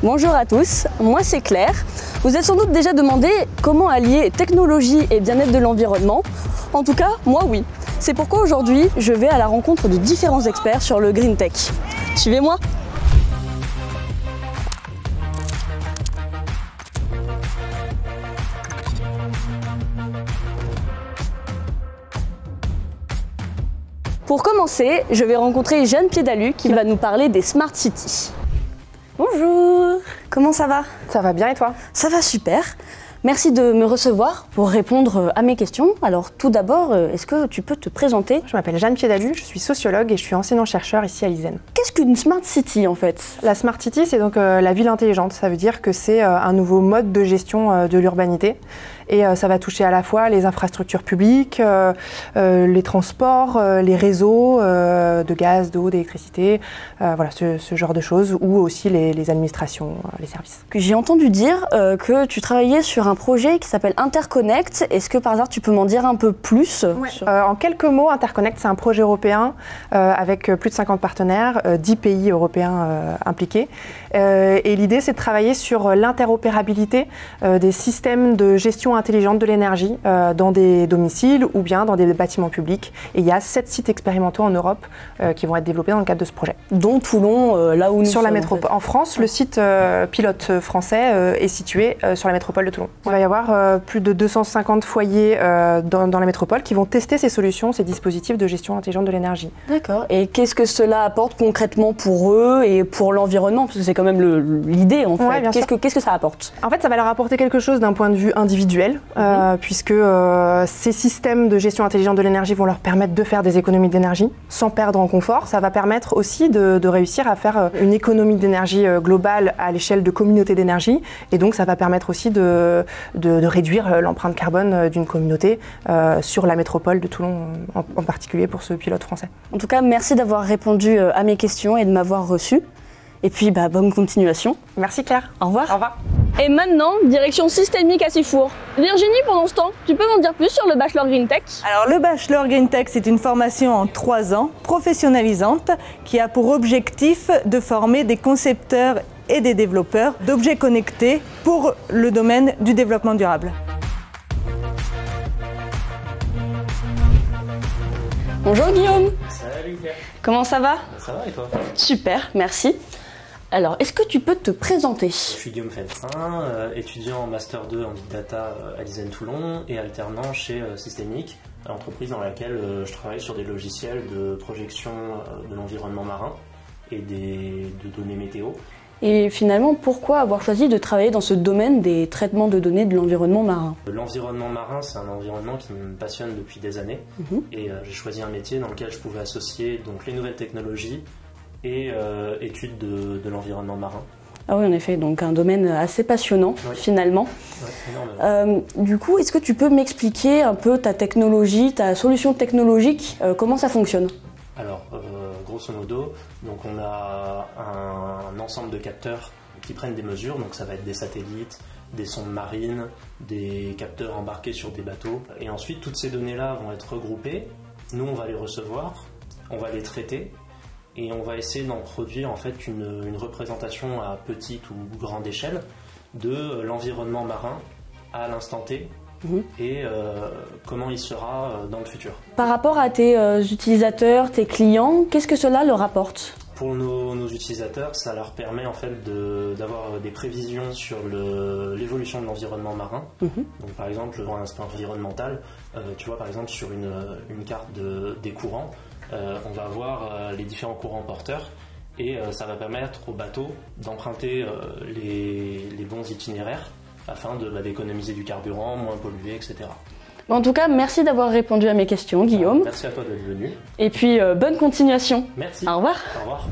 Bonjour à tous, moi c'est Claire. Vous êtes sans doute déjà demandé comment allier technologie et bien-être de l'environnement. En tout cas, moi oui. C'est pourquoi aujourd'hui, je vais à la rencontre de différents experts sur le Green Tech. Suivez-moi. Pour commencer, je vais rencontrer Jeanne Piédalu qui va nous parler des Smart Cities. Bonjour, comment ça va? Ça va bien et toi? Ça va super. Merci de me recevoir pour répondre à mes questions. Alors tout d'abord, est-ce que tu peux te présenter? Je m'appelle Jeanne Piédalu, je suis sociologue et je suis enseignant-chercheur ici à l'ISEN. Qu'est-ce qu'une Smart City en fait? La Smart City, c'est donc la ville intelligente. Ça veut dire que c'est un nouveau mode de gestion de l'urbanité. Et ça va toucher à la fois les infrastructures publiques, les transports, les réseaux de gaz, d'eau, d'électricité, voilà, ce genre de choses, ou aussi les administrations, les services. J'ai entendu dire que tu travaillais sur un projet qui s'appelle Interconnect. Est-ce que par hasard tu peux m'en dire un peu plus? En quelques mots, Interconnect, c'est un projet européen avec plus de 50 partenaires, 10 pays européens impliqués. Et l'idée, c'est de travailler sur l'interopérabilité des systèmes de gestion intelligente de l'énergie dans des domiciles ou bien dans des bâtiments publics. Et il y a 7 sites expérimentaux en Europe qui vont être développés dans le cadre de ce projet. Dont Toulon, là où nous sommes. Sur la métropole. En France, le site pilote français est situé sur la métropole de Toulon. Il va y avoir plus de 250 foyers dans la métropole qui vont tester ces solutions, ces dispositifs de gestion intelligente de l'énergie. D'accord. Et qu'est-ce que cela apporte concrètement pour eux et pour l'environnement? Parce que c'est quand même l'idée en fait. Ouais, qu'est-ce que ça apporte? En fait, ça va leur apporter quelque chose d'un point de vue individuel, puisque ces systèmes de gestion intelligente de l'énergie vont leur permettre de faire des économies d'énergie sans perdre en confort. Ça va permettre aussi de réussir à faire une économie d'énergie globale à l'échelle de communautés d'énergie. Et donc, ça va permettre aussi de réduire l'empreinte carbone d'une communauté sur la métropole de Toulon en particulier pour ce pilote français. En tout cas, merci d'avoir répondu à mes questions et de m'avoir reçu. Et puis, bonne continuation. Merci Claire. Au revoir. Au revoir. Et maintenant, direction systémique à Sifour. Virginie, pendant ce temps, tu peux m'en dire plus sur le Bachelor Green Tech? Alors, le Bachelor Green Tech, c'est une formation en 3 ans, professionnalisante, qui a pour objectif de former des concepteurs et des développeurs d'objets connectés pour le domaine du développement durable. Bonjour Guillaume. Salut Claire. Comment ça va? Ça va et toi? Super, merci. Alors, est-ce que tu peux te présenter? Je suis Guillaume Feltrin, étudiant en Master 2 en Big Data à l'ISEN Toulon et alternant chez Systemic, entreprise dans laquelle je travaille sur des logiciels de projection de l'environnement marin et de données météo. Et finalement, pourquoi avoir choisi de travailler dans ce domaine des traitements de données de l'environnement marin? L'environnement marin, c'est un environnement qui me passionne depuis des années. Et j'ai choisi un métier dans lequel je pouvais associer donc, les nouvelles technologies et études de l'environnement marin. Ah oui, en effet, donc un domaine assez passionnant, oui. Finalement. Ouais, énormément. Du coup, est-ce que tu peux m'expliquer un peu ta technologie, ta solution technologique, comment ça fonctionne? Alors, grosso modo, donc on a un ensemble de capteurs qui prennent des mesures, donc ça va être des satellites, des sondes marines, des capteurs embarqués sur des bateaux. Et ensuite, toutes ces données-là vont être regroupées. Nous, on va les recevoir, on va les traiter, et on va essayer d'en produire en fait une représentation à petite ou grande échelle de l'environnement marin à l'instant T et comment il sera dans le futur. Par rapport à tes utilisateurs, tes clients, qu'est-ce que cela leur apporte? Pour nos utilisateurs, ça leur permet en fait d'avoir des prévisions sur l'évolution de l'environnement marin. Donc par exemple, dans un aspect environnemental, tu vois par exemple sur une carte des courants, on va voir les différents courants porteurs et ça va permettre aux bateaux d'emprunter les bons itinéraires afin d'économiser du carburant, moins polluer, etc. En tout cas, merci d'avoir répondu à mes questions, Guillaume. Merci à toi d'être venu. Et puis, bonne continuation. Merci. Au revoir. Au revoir.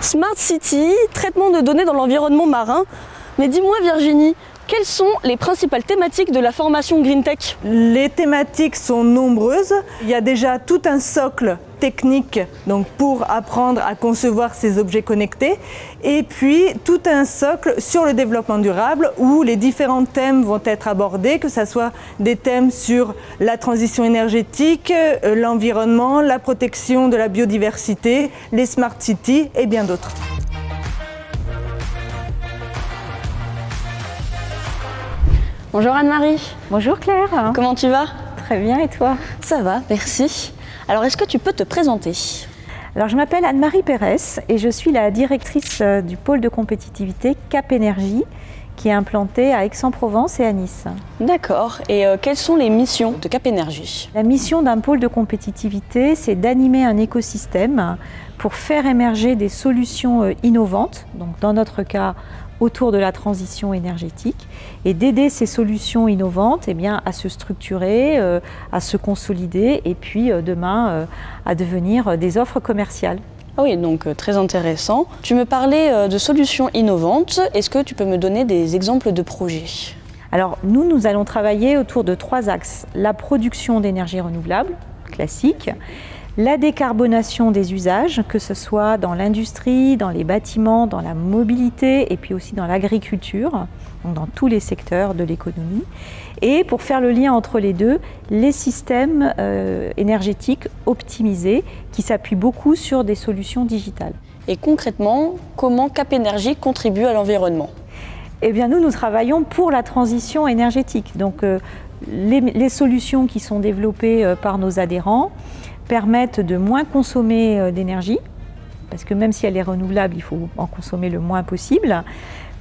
Smart City, traitement de données dans l'environnement marin. Mais dis-moi, Virginie, quelles sont les principales thématiques de la formation Green Tech? Les thématiques sont nombreuses. Il y a déjà tout un socle technique donc pour apprendre à concevoir ces objets connectés et puis tout un socle sur le développement durable où les différents thèmes vont être abordés, que ce soit des thèmes sur la transition énergétique, l'environnement, la protection de la biodiversité, les smart cities et bien d'autres. Bonjour Anne-Marie. Bonjour Claire. Comment tu vas? Très bien, et toi? Ça va, merci. Alors est-ce que tu peux te présenter? Alors je m'appelle Anne-Marie Pérez et je suis la directrice du pôle de compétitivité Cap Énergie qui est implanté à Aix-en-Provence et à Nice. D'accord. Et quelles sont les missions de Cap Énergie? La mission d'un pôle de compétitivité, c'est d'animer un écosystème pour faire émerger des solutions innovantes, donc dans notre cas autour de la transition énergétique, et d'aider ces solutions innovantes à se structurer, à se consolider et puis demain à devenir des offres commerciales. Ah oui, donc très intéressant. Tu me parlais de solutions innovantes. Est-ce que tu peux me donner des exemples de projets? Alors nous allons travailler autour de 3 axes. La production d'énergie renouvelable, classique, la décarbonation des usages, que ce soit dans l'industrie, dans les bâtiments, dans la mobilité et puis aussi dans l'agriculture, donc dans tous les secteurs de l'économie. Et pour faire le lien entre les deux, les systèmes énergétiques optimisés qui s'appuient beaucoup sur des solutions digitales. Et concrètement, comment Cap Énergie contribue à l'environnement? Eh bien nous travaillons pour la transition énergétique. Donc les solutions qui sont développées par nos adhérents permettent de moins consommer d'énergie, parce que même si elle est renouvelable, il faut en consommer le moins possible.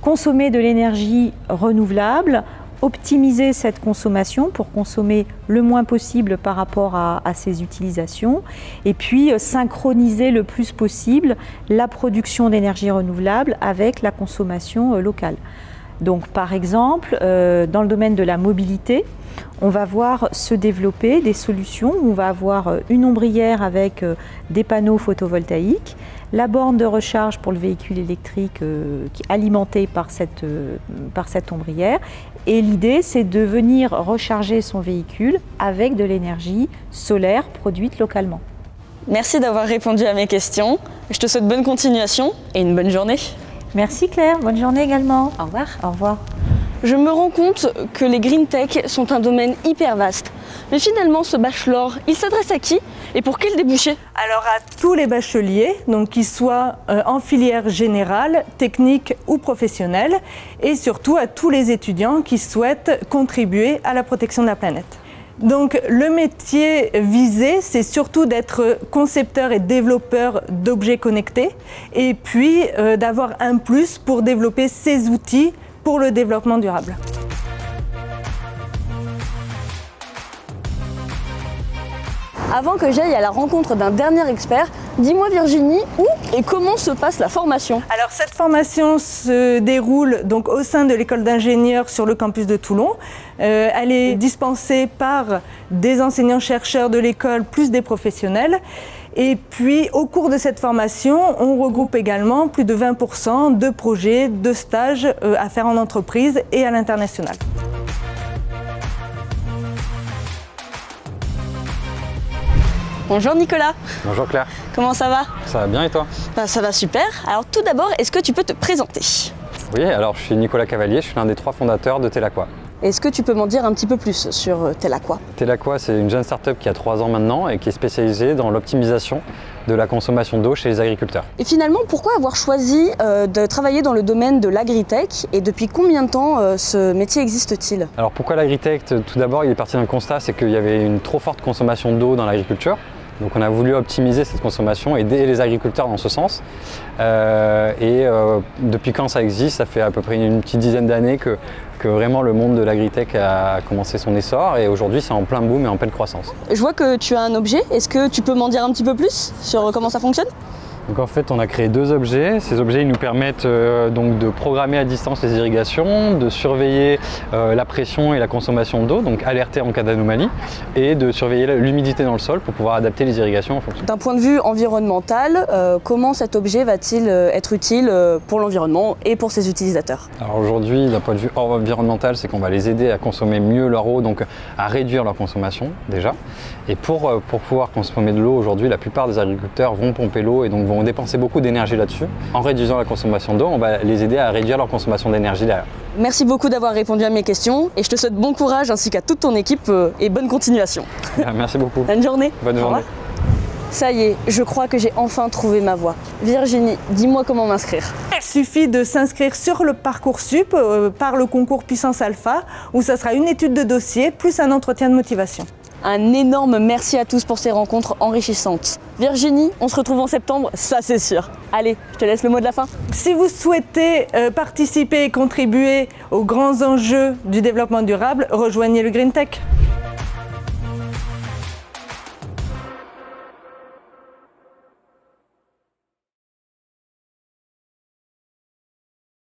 Consommer de l'énergie renouvelable, optimiser cette consommation pour consommer le moins possible par rapport à ses utilisations, et puis synchroniser le plus possible la production d'énergie renouvelable avec la consommation locale. Donc par exemple, dans le domaine de la mobilité, on va voir se développer des solutions où on va avoir une ombrière avec des panneaux photovoltaïques, la borne de recharge pour le véhicule électrique qui est alimentée par cette ombrière. Et l'idée, c'est de venir recharger son véhicule avec de l'énergie solaire produite localement. Merci d'avoir répondu à mes questions. Je te souhaite bonne continuation et une bonne journée. Merci Claire, bonne journée également. Au revoir. Au revoir. Je me rends compte que les green tech sont un domaine hyper vaste. Mais finalement, ce bachelor, il s'adresse à qui et pour quel débouché? Alors à tous les bacheliers, donc qu'ils soient en filière générale, technique ou professionnelle, et surtout à tous les étudiants qui souhaitent contribuer à la protection de la planète. Donc le métier visé, c'est surtout d'être concepteur et développeur d'objets connectés, et puis d'avoir un plus pour développer ces outils pour le développement durable. Avant que j'aille à la rencontre d'un dernier expert, dis-moi Virginie, où et comment se passe la formation? Alors cette formation se déroule donc au sein de l'école d'ingénieurs sur le campus de Toulon. Elle est dispensée par des enseignants-chercheurs de l'école plus des professionnels. Et puis au cours de cette formation, on regroupe également plus de 20% de projets, de stages à faire en entreprise et à l'international. Bonjour Nicolas. Bonjour Claire. Comment ça va? Ça va bien et toi? Ça va super. Alors tout d'abord, est-ce que tu peux te présenter? Oui, alors je suis Nicolas Cavalier, je suis l'un des 3 fondateurs de Telaqua. Est-ce que tu peux m'en dire un petit peu plus sur Telaqua? Telaqua, c'est une jeune start-up qui a 3 ans maintenant et qui est spécialisée dans l'optimisation de la consommation d'eau chez les agriculteurs. Et finalement, pourquoi avoir choisi de travailler dans le domaine de l'agritech et depuis combien de temps ce métier existe-t-il? Alors pourquoi l'agritech? Tout d'abord, il est parti d'un constat, c'est qu'il y avait une trop forte consommation d'eau dans l'agriculture. Donc on a voulu optimiser cette consommation, aider les agriculteurs dans ce sens. Depuis quand ça existe? Ça fait à peu près une petite dizaine d'années que vraiment le monde de l'agritech a commencé son essor et aujourd'hui c'est en plein boom et en pleine croissance. Je vois que tu as un objet, est-ce que tu peux m'en dire un petit peu plus sur comment ça fonctionne? Donc en fait on a créé 2 objets. Ces objets ils nous permettent donc de programmer à distance les irrigations, de surveiller la pression et la consommation d'eau, donc alerter en cas d'anomalie, et de surveiller l'humidité dans le sol pour pouvoir adapter les irrigations en fonction. D'un point de vue environnemental, comment cet objet va-t-il être utile pour l'environnement et pour ses utilisateurs? Alors aujourd'hui, d'un point de vue environnemental, c'est qu'on va les aider à consommer mieux leur eau, donc à réduire leur consommation déjà. Et pour pouvoir consommer de l'eau aujourd'hui, la plupart des agriculteurs vont pomper l'eau et donc vont dépenser beaucoup d'énergie là-dessus. En réduisant la consommation d'eau, on va les aider à réduire leur consommation d'énergie derrière. Merci beaucoup d'avoir répondu à mes questions et je te souhaite bon courage ainsi qu'à toute ton équipe et bonne continuation. Merci beaucoup. Bonne journée. Bonne journée. Ça y est, je crois que j'ai enfin trouvé ma voie. Virginie, dis-moi comment m'inscrire. Il suffit de s'inscrire sur le Parcoursup par le concours Puissance Alpha, où ça sera une étude de dossier plus un entretien de motivation. Un énorme merci à tous pour ces rencontres enrichissantes. Virginie, on se retrouve en septembre, ça c'est sûr. Allez, je te laisse le mot de la fin. Si vous souhaitez participer et contribuer aux grands enjeux du développement durable, rejoignez le Green Tech.